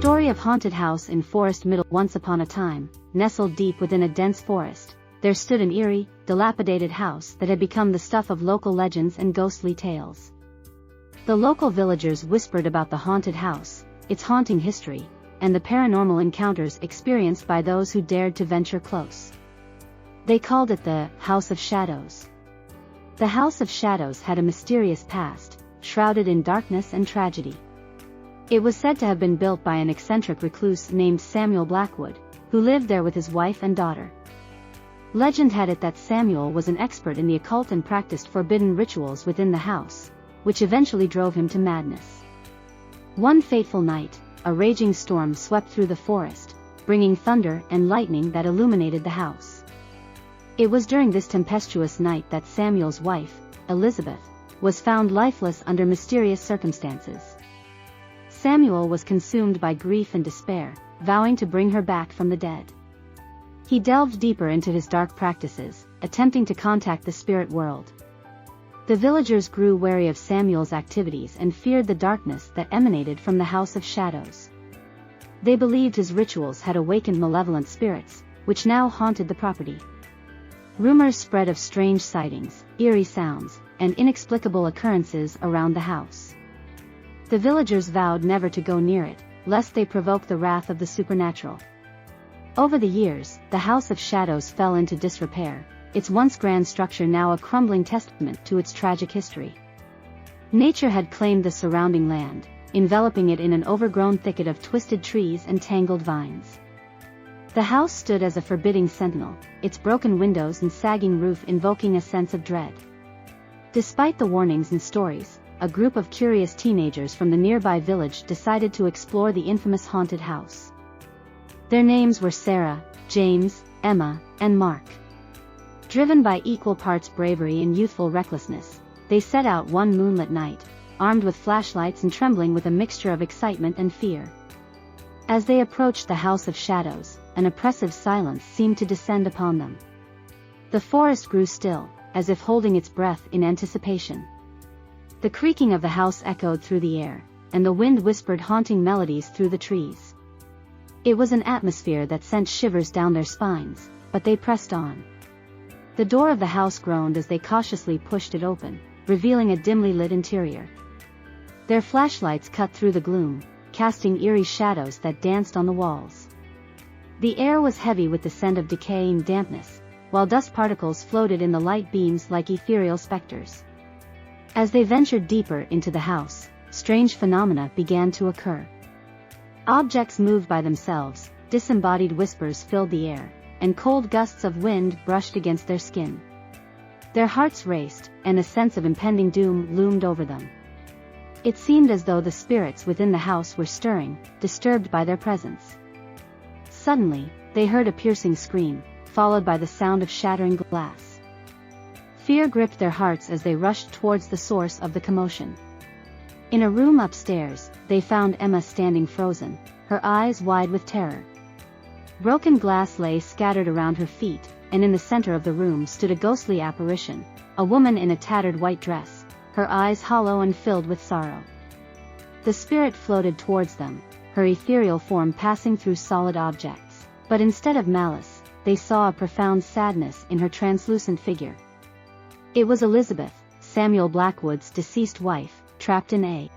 story of haunted house in Forest Middle. Once upon a time, nestled deep within a dense forest, there stood an eerie, dilapidated house that had become the stuff of local legends and ghostly tales. The local villagers whispered about the haunted house, its haunting history, and the paranormal encounters experienced by those who dared to venture close. They called it the House of Shadows. The House of Shadows had a mysterious past, shrouded in darkness and tragedy. It was said to have been built by an eccentric recluse named Samuel Blackwood, who lived there with his wife and daughter. Legend had it that Samuel was an expert in the occult and practiced forbidden rituals within the house, which eventually drove him to madness. One fateful night, a raging storm swept through the forest, bringing thunder and lightning that illuminated the house. It was during this tempestuous night that Samuel's wife, Elizabeth, was found lifeless under mysterious circumstances. Samuel was consumed by grief and despair, vowing to bring her back from the dead. He delved deeper into his dark practices, attempting to contact the spirit world. The villagers grew wary of Samuel's activities and feared the darkness that emanated from the House of Shadows. They believed his rituals had awakened malevolent spirits, which now haunted the property. Rumors spread of strange sightings, eerie sounds, and inexplicable occurrences around the house. The villagers vowed never to go near it, lest they provoke the wrath of the supernatural. Over the years, the House of Shadows fell into disrepair, its once grand structure now a crumbling testament to its tragic history. Nature had claimed the surrounding land, enveloping it in an overgrown thicket of twisted trees and tangled vines. The house stood as a forbidding sentinel, its broken windows and sagging roof invoking a sense of dread. Despite the warnings and stories, a group of curious teenagers from the nearby village decided to explore the infamous haunted house. Their names were Sarah, James, Emma, and Mark. Driven by equal parts bravery and youthful recklessness, they set out one moonlit night, armed with flashlights and trembling with a mixture of excitement and fear. As they approached the House of Shadows, an oppressive silence seemed to descend upon them. The forest grew still, as if holding its breath in anticipation. The creaking of the house echoed through the air, and the wind whispered haunting melodies through the trees. It was an atmosphere that sent shivers down their spines, but they pressed on. The door of the house groaned as they cautiously pushed it open, revealing a dimly lit interior. Their flashlights cut through the gloom, casting eerie shadows that danced on the walls. The air was heavy with the scent of decay and dampness, while dust particles floated in the light beams like ethereal specters. As they ventured deeper into the house, strange phenomena began to occur. Objects moved by themselves, disembodied whispers filled the air, and cold gusts of wind brushed against their skin. Their hearts raced, and a sense of impending doom loomed over them. It seemed as though the spirits within the house were stirring, disturbed by their presence. Suddenly, they heard a piercing scream, followed by the sound of shattering glass. Fear gripped their hearts as they rushed towards the source of the commotion. In a room upstairs, they found Emma standing frozen, her eyes wide with terror. Broken glass lay scattered around her feet, and in the center of the room stood a ghostly apparition, a woman in a tattered white dress, her eyes hollow and filled with sorrow. The spirit floated towards them, her ethereal form passing through solid objects, but instead of malice, they saw a profound sadness in her translucent figure. It was Elizabeth, Samuel Blackwood's deceased wife, trapped in a